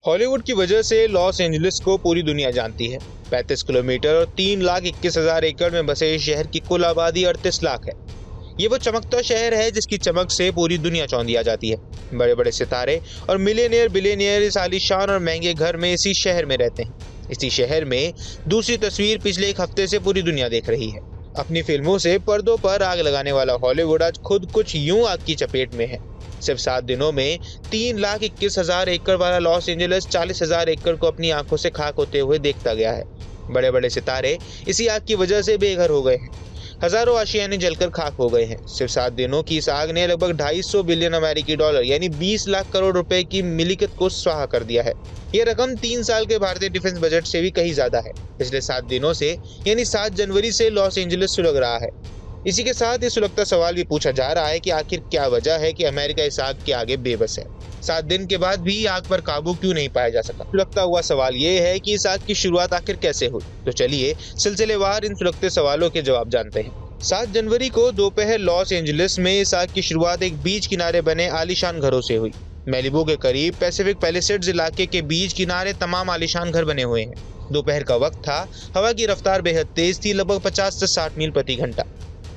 Hollywood की वजह से लॉस एंजलिस को पूरी दुनिया जानती है। 35 किलोमीटर और 3,21,000 एकड़ में बसे इस शहर की कुल आबादी 38 लाख है। ये वो चमकता शहर है जिसकी चमक से पूरी दुनिया चौंधी आ जाती है। बड़े बड़े सितारे और मिलियनियर बिलियनियर इस आलीशान और महंगे घर में इसी शहर में रहते हैं। इसी शहर में दूसरी तस्वीर पिछले एक हफ्ते से पूरी दुनिया देख रही है। अपनी फिल्मों से पर्दों पर आग लगाने वाला हॉलीवुड आज खुद कुछ यूं आग की चपेट में है। सिर्फ 7 दिनों में 3,21,000 एकड़ वाला लॉस एंजलिस 40,000 एकड़ को अपनी आंखों से खाक होते हुए देखता गया है। बड़े बड़े सितारे इसी आग की वजह से बेघर हो गए हैं। हजारों आशियाने जलकर खाक हो गए हैं। सिर्फ 7 दिनों की इस आग ने लगभग 250 बिलियन अमेरिकी डॉलर यानी 20 लाख करोड़ रुपए की मिलिकत को स्वाहा कर दिया है। यह रकम 3 साल के भारतीय डिफेंस बजट से भी कहीं ज्यादा है। पिछले 7 दिनों से यानी 7 जनवरी से लॉस एंजलिस सुलग रहा है। इसी के साथ ये सुलगता सवाल भी पूछा जा रहा है कि आखिर क्या वजह है कि अमेरिका इस आग के आगे बेबस है। 7 दिन के बाद भी आग पर काबू क्यों नहीं पाया जा सका। सुलगता हुआ सवाल ये है कि इस आग की शुरुआत आखिर कैसे हुई। तो चलिए सिलसिलेवार इन सुलगते सवालों के जवाब जानते हैं। 7 जनवरी को दोपहर लॉस एंजलिस में इस आग की शुरुआत एक बीच किनारे बने आलीशान घरों से हुई। मैलिबू के करीब पैसिफिक पैलिसेड्स इलाके के बीच किनारे तमाम आलीशान घर बने हुए हैं। दोपहर का वक्त था। हवा की रफ्तार बेहद तेज थी, लगभग 50 से 60 मील प्रति घंटा।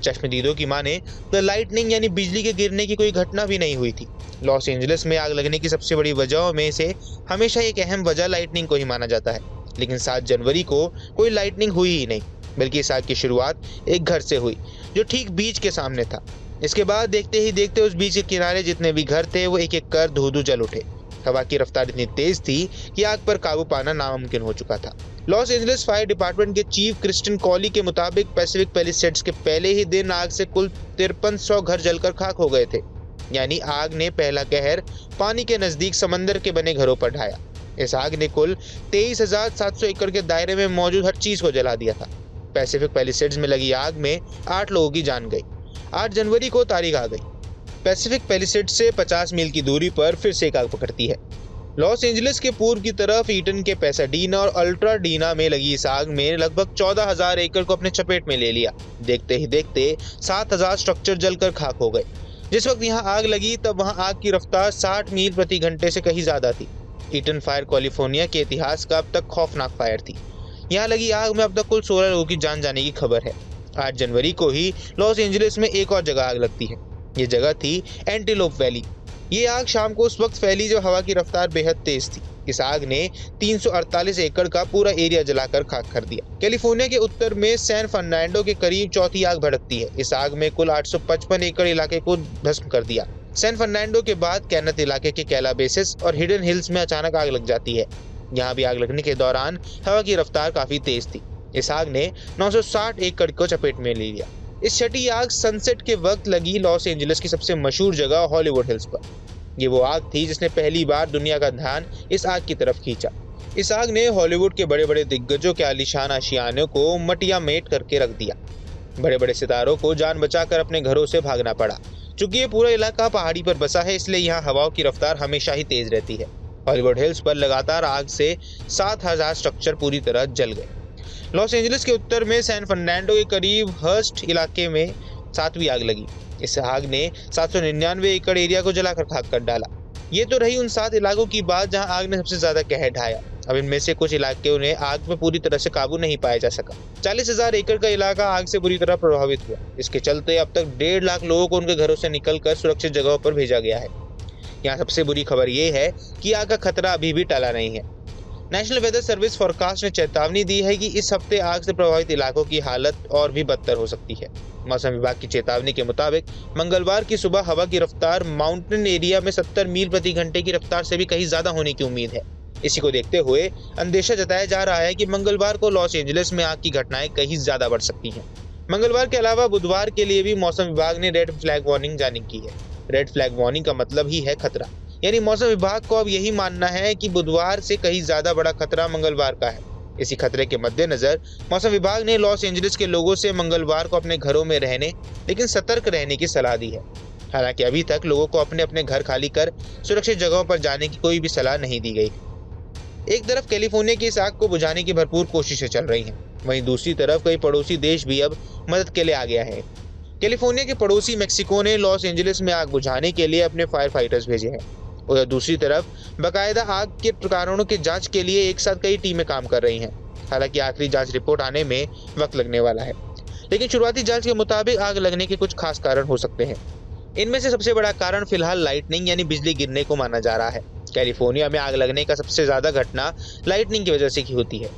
चश्मदीदों की माने तो लाइटनिंग यानी बिजली के गिरने की कोई घटना भी नहीं हुई थी। लॉस एंजलिस में आग लगने की सबसे बड़ी वजहों में से हमेशा एक अहम वजह लाइटनिंग को ही माना जाता है। लेकिन 7 जनवरी को कोई लाइटनिंग हुई ही नहीं, बल्कि इस आग की शुरुआत एक घर से हुई जो ठीक बीच के सामने था। इसके बाद देखते ही देखते उस बीच के किनारे जितने भी घर थे वो एक एक कर धू धू जल उठे। हवा की रफ्तार इतनी तेज थी कि आग पर काबू पाना नामुमकिन हो चुका था। लॉस एंजलिस फायर डिपार्टमेंट के चीफ क्रिस्टियन कॉली के मुताबिक पैसिफिक पैलिसेड्स के पहले ही दिन आग से कुल 5300 घर जलकर खाक हो गए थे। यानी आग ने पहला कहर पानी के नजदीक समंदर के बने घरों पर ढाया। इस आग ने कुल 23,700 एकड़ के दायरे में मौजूद हर चीज को जला दिया था। पैसिफिक पैलिसेड्स में लगी आग में 8 लोगों की जान गई। 8 जनवरी को तारीख आ गई। पैसिफिक पैलिसेड्स से 50 मील की दूरी पर फिर से एक आग पकड़ती है। लॉस एंजलिस के पूर्व की तरफ ईटन के पैसाडीना और अल्ट्राडीना में लगी इस आग में लगभग 14,000 एकड़ को अपने चपेट में ले लिया। देखते ही देखते 7,000 स्ट्रक्चर जलकर खाक हो गए। जिस वक्त यहाँ आग लगी तब वहाँ आग की रफ्तार 60 मील प्रति घंटे से कहीं ज्यादा थी। ईटन फायर कैलिफोर्निया के इतिहास का अब तक खौफनाक फायर थी। यहाँ लगी आग में अब तक कुल 16 लोगों की जान जाने की खबर है। 8 जनवरी को ही लॉस एंजलिस में एक और जगह आग लगती है। ये जगह थी एंटीलोप वैली। ये आग शाम को उस वक्त फैली जब हवा की रफ्तार बेहद तेज थी। इस आग ने 348 एकड़ का पूरा एरिया जलाकर खाक कर दिया। कैलिफोर्निया के उत्तर में सैन फर्नांडो के करीब चौथी आग भड़कती है। इस आग में कुल 855 एकड़ इलाके को भस्म कर दिया। सैन फर्नांडो के बाद कैनथ इलाके के कैलाबेसिस और हिडन हिल्स में अचानक आग लग जाती है। यहाँ भी आग लगने के दौरान हवा की रफ्तार काफी तेज थी। इस आग ने 960 एकड़ को चपेट में ले लिया। इस छठी आग सनसेट के वक्त लगी लॉस एंजलिस की सबसे मशहूर जगह हॉलीवुड हिल्स पर। ये वो आग थी जिसने पहली बार दुनिया का ध्यान इस आग की तरफ खींचा। इस आग ने हॉलीवुड के बड़े बड़े दिग्गजों के आलीशान आशियानों को मटिया मेट करके रख दिया। बड़े बड़े सितारों को जान बचाकर अपने घरों से भागना पड़ा। चूंकि ये पूरा इलाका पहाड़ी पर बसा है, इसलिए यहाँ हवाओं की रफ्तार हमेशा ही तेज रहती है। हॉलीवुड हिल्स पर लगातार आग से 7,000 स्ट्रक्चर पूरी तरह जल गए। लॉस एंजलिस के उत्तर में सैन फर्नांडो के करीब हर्स्ट इलाके में 7वीं आग लगी। इस आग ने 799 एकड़ एरिया को जलाकर खाक कर डाला। ये तो रही उन 7 इलाकों की बात जहां आग ने सबसे ज्यादा कहर ढाया। अब इनमें से कुछ इलाकों ने आग में पूरी तरह से काबू नहीं पाया जा सका। 40,000 एकड़ का इलाका आग से बुरी तरह प्रभावित हुआ। इसके चलते अब तक 1.5 लाख लोगों को उनके घरों से निकलकर सुरक्षित जगहों पर भेजा गया है। यहाँ सबसे बुरी खबर ये है कि आग का खतरा अभी भी टला नहीं है। नेशनल वेदर सर्विस फोरकास्ट ने चेतावनी दी है कि इस हफ्ते आग से प्रभावित इलाकों की हालत और भी बदतर हो सकती है। मौसम विभाग की चेतावनी के मुताबिक मंगलवार की सुबह हवा की रफ्तार माउंटेन एरिया में 70 मील प्रति घंटे की रफ्तार से भी कहीं ज्यादा होने की उम्मीद है। इसी को देखते हुए अंदेशा जताया जा रहा है कि मंगलवार को लॉस एंजलिस में आग की घटनाएं कहीं ज्यादा बढ़ सकती हैं। मंगलवार के अलावा बुधवार के लिए भी मौसम विभाग ने रेड फ्लैग वार्निंग जारी की है। रेड फ्लैग वार्निंग का मतलब ही है खतरा, यानी मौसम विभाग को अब यही मानना है कि बुधवार से कहीं ज्यादा बड़ा खतरा मंगलवार का है। इसी खतरे के मद्देनजर मौसम विभाग ने लॉस एंजलिस के लोगों से मंगलवार को अपने घरों में रहने लेकिन सतर्क रहने की सलाह दी है। हालांकि अभी तक लोगों को अपने अपने घर खाली कर सुरक्षित जगहों पर जाने की कोई भी सलाह नहीं दी गई। एक तरफ कैलिफोर्निया की इस आग को बुझाने की भरपूर कोशिशें चल रही हैं, वहीं दूसरी तरफ कई पड़ोसी देश भी अब मदद के लिए आ गया है। कैलिफोर्निया के पड़ोसी मेक्सिको ने लॉस एंजलिस में आग बुझाने के लिए अपने फायर फाइटर्स भेजे हैं। और दूसरी तरफ बाकायदा आग के कारणों की जांच के लिए एक साथ कई टीमें काम कर रही हैं। हालांकि आखिरी जांच रिपोर्ट आने में वक्त लगने वाला है, लेकिन शुरुआती जांच के मुताबिक आग लगने के कुछ खास कारण हो सकते हैं। इनमें से सबसे बड़ा कारण फिलहाल लाइटनिंग यानी बिजली गिरने को माना जा रहा है। कैलिफोर्निया में आग लगने का सबसे ज्यादा घटना लाइटनिंग की वजह से की होती है।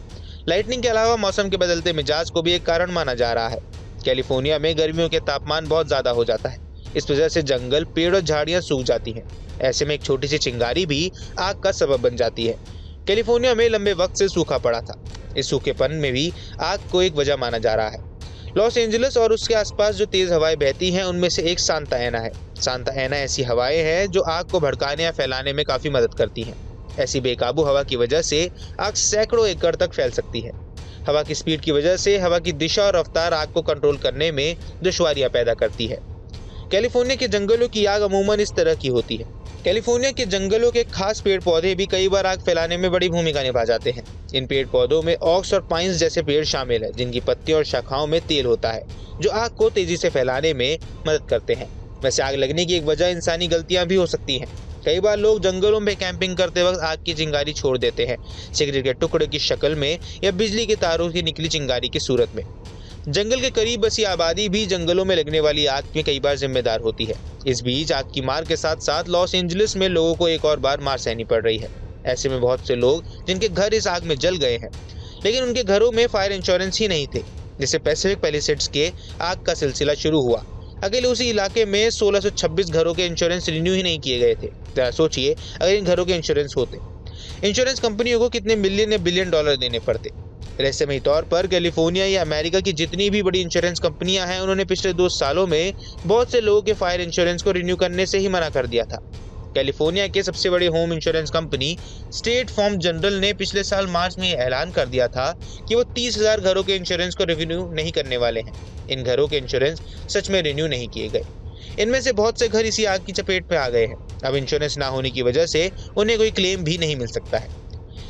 लाइटनिंग के अलावा मौसम के बदलते मिजाज को भी एक कारण माना जा रहा है। कैलिफोर्निया में गर्मियों के तापमान बहुत ज्यादा हो जाता है। इस वजह से जंगल, पेड़ और झाड़ियां सूख जाती हैं। ऐसे में एक छोटी सी चिंगारी भी आग का सबब बन जाती है। कैलिफोर्निया में लंबे वक्त से सूखा पड़ा था। इस सूखेपन में भी आग को एक वजह माना जा रहा है। लॉस एंजलिस और उसके आसपास जो तेज हवाएं बहती हैं उनमें से एक सांता एना है। सांता एना ऐसी हवाएं हैं जो आग को भड़काने या फैलाने में काफी मदद करती हैं। ऐसी बेकाबू हवा की वजह से आग सैकड़ों एकड़ तक फैल सकती है। हवा की स्पीड की वजह से हवा की दिशा और रफ्तार आग को कंट्रोल करने में दुश्वारियां पैदा करती है। कैलिफोर्निया के जंगलों की आग अमूमन इस तरह की होती है। कैलिफोर्निया के जंगलों के खास पेड़ पौधे भी कई बार आग फैलाने में बड़ी भूमिका निभा जाते हैं। इन पेड़ पौधों में ऑक्स और पाइन्स जैसे पेड़ शामिल है, जिनकी पत्तियों और शाखाओं में तेल होता है, जो आग को तेजी से फैलाने में मदद करते हैं। वैसे आग लगने की एक वजह इंसानी गलतियां भी हो सकती हैं। कई बार लोग जंगलों में कैंपिंग करते वक्त आग की चिंगारी छोड़ देते हैं, सिगरेट के टुकड़े की शक्ल में या बिजली के तारों की निकली चिंगारी की सूरत में। जंगल के करीब बसी आबादी भी जंगलों में लगने वाली आग में कई बार जिम्मेदार होती है। इस बीच आग की मार के साथ साथ लॉस एंजलिस में लोगों को एक और बार मार सहनी पड़ रही है। ऐसे में बहुत से लोग जिनके घर इस आग में जल गए हैं, लेकिन उनके घरों में फायर इंश्योरेंस ही नहीं थे, जिससे पैसिफिक पैलिसेड्स के आग का सिलसिला शुरू हुआ। अकेले उसी इलाके में 1626 घरों के इंश्योरेंस रिन्यू ही नहीं किए गए थे। जरा सोचिए, अगर इन घरों के इंश्योरेंस होते, इंश्योरेंस कंपनियों को कितने मिलियन या बिलियन डॉलर देने पड़ते। रहस्यमयी तौर पर कैलिफोर्निया या अमेरिका की जितनी भी बड़ी इंश्योरेंस कंपनियां हैं, उन्होंने पिछले 2 सालों में बहुत से लोगों के फायर इंश्योरेंस को रिन्यू करने से ही मना कर दिया था। कैलिफोर्निया के सबसे बड़े home insurance company State Farm General ने पिछले साल मार्च में ऐलान कर दिया था कि वो 30,000 घरों के इंश्योरेंस को रिन्यू नहीं करने वाले हैं। इन घरों के इंश्योरेंस सच में रिन्यू नहीं किए गए। इनमें से बहुत से घर इसी आग की चपेट में आ गए हैं। अब इंश्योरेंस ना होने की वजह से उन्हें कोई क्लेम भी नहीं मिल सकता है।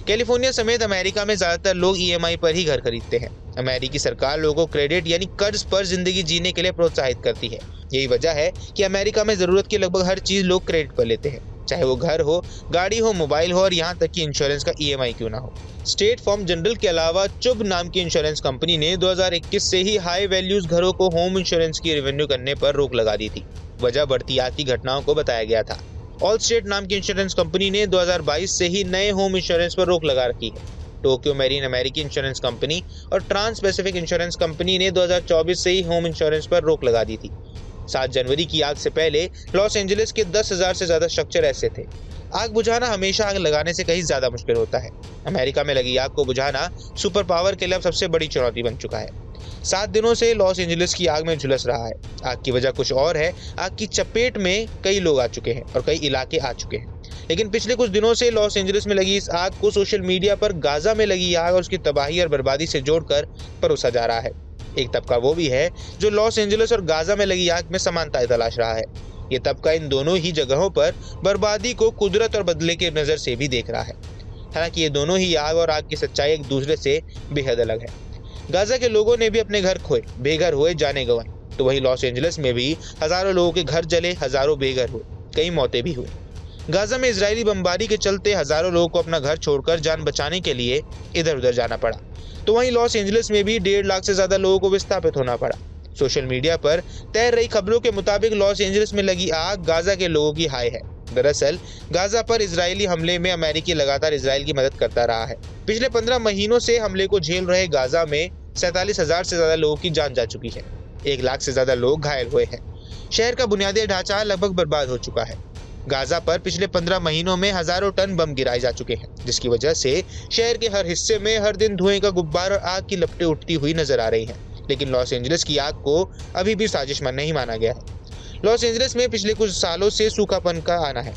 कैलिफोर्निया समेत अमेरिका में ज्यादातर लोग ईएमआई पर ही घर खरीदते हैं। अमेरिकी सरकार लोगों को क्रेडिट यानी कर्ज पर जिंदगी जीने के लिए प्रोत्साहित करती है। यही वजह है कि अमेरिका में जरूरत की लगभग हर चीज लोग क्रेडिट पर लेते हैं, चाहे वो घर हो, गाड़ी हो, मोबाइल हो और यहाँ तक कि इंश्योरेंस का ईएमआई क्यों ना हो। स्टेट फार्म जनरल के अलावा चुब नाम की इंश्योरेंस कंपनी ने 2021 से ही हाई वैल्यूज घरों को होम इंश्योरेंस की रेवेन्यू करने पर रोक लगा दी थी। वजह बढ़ती आग की घटनाओं को बताया गया था। ऑल स्टेट नाम की इंश्योरेंस कंपनी ने 2022 से ही नए होम इंश्योरेंस पर रोक लगा रखी है। टोक्यो मैरीन अमेरिकी इंश्योरेंस कंपनी और ट्रांस पैसिफिक इंश्योरेंस कंपनी ने 2024 से ही होम इंश्योरेंस पर रोक लगा दी थी। 7 जनवरी की आग से पहले लॉस एंजलिस के 10,000 से ज्यादा स्ट्रक्चर ऐसे थे। आग बुझाना हमेशा आग लगाने से कहीं ज्यादा मुश्किल होता है। अमेरिका में लगी आग को बुझाना सुपर पावर के लिए अब सबसे बड़ी चुनौती बन चुका है। 7 दिनों से लॉस एंजलिस की आग में झुलस रहा है। आग की वजह कुछ और है। आग की चपेट में कई लोग आ चुके हैं और कई इलाके आ चुके हैं। लेकिन पिछले कुछ दिनों से लॉस एंजलिस में लगी इस आग को सोशल मीडिया पर गाजा में लगी आग और उसकी तबाही और बर्बादी से जोड़कर परोसा जा रहा है। एक तबका वो भी है जो लॉस एंजलिस और गाजा में लगी आग में समानताएं तलाश रहा है। ये तबका इन दोनों ही जगहों पर बर्बादी को कुदरत और बदले की नजर से भी देख रहा है। हालांकि ये दोनों ही आग और आग की सच्चाई एक दूसरे से बेहद अलग है। गाजा के लोगों ने भी अपने घर खोए, बेघर हुए, जाने गंवाए, तो वहीं लॉस एंजलिस में भी हजारों लोगों के घर जले, हजारों बेघर हुए, कई मौतें भी हुई। गाजा में इजरायली बमबारी के चलते हजारों लोगों को अपना घर छोड़कर जान बचाने के लिए इधर उधर जाना पड़ा, तो वहीं लॉस एंजलिस में भी 1.5 लाख से ज्यादा लोगों को विस्थापित होना पड़ा। सोशल मीडिया पर तैर रही खबरों के मुताबिक लॉस एंजलिस में लगी आग गाजा के लोगों की हाय है। दरअसल गाजा पर इजरायली हमले में अमेरिकी लगातार इजराइल की मदद करता रहा है। पिछले 15 महीनों से हमले को झेल रहे गाजा में 47,000 से ज्यादा लोगों की जान जा चुकी है। 1 लाख से ज्यादा लोग घायल हुए हैं। शहर का बुनियादी ढांचा लगभग बर्बाद हो चुका है। गाजा पर पिछले 15 महीनों में हजारों टन बम गिराए जा चुके हैं, जिसकी वजह से शहर के हर हिस्से में हर दिन धुएं का गुब्बार और आग की लपटें उठती हुई नजर आ रही हैं। लेकिन लॉस एंजलिस की आग को अभी भी साजिश नहीं माना गया है। लॉस एंजलिस में पिछले कुछ सालों से सूखापन का आना है।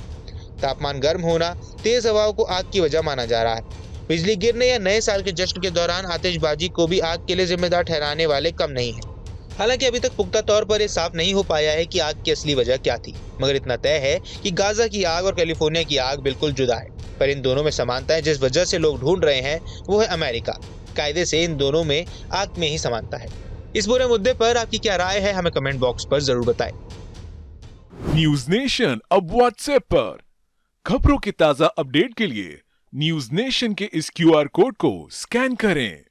तापमान गर्म होना, तेज हवाओं को आग की वजह माना जा रहा है। बिजली गिरने या नए साल के जश्न के दौरान आतिशबाजी को भी आग के लिए जिम्मेदार ठहराने वाले कम नहीं है। हालांकि अभी तक पुख्ता तौर पर यह साफ नहीं हो पाया है कि आग की असली वजह क्या थी, मगर इतना तय है कि गाजा की आग और कैलिफोर्निया की आग बिल्कुल जुदा है। पर इन दोनों में समानता है। जिस वजह से लोग ढूंढ रहे हैं वो है अमेरिका। कायदे से इन दोनों में आग में ही समानता है। इस बुरे मुद्दे पर आपकी क्या राय है, हमें कमेंट बॉक्स पर जरूर बताएं। न्यूज नेशन अब व्हाट्सएप पर खबरों के ताजा अपडेट के लिए न्यूज नेशन के इस क्यूआर कोड को स्कैन करें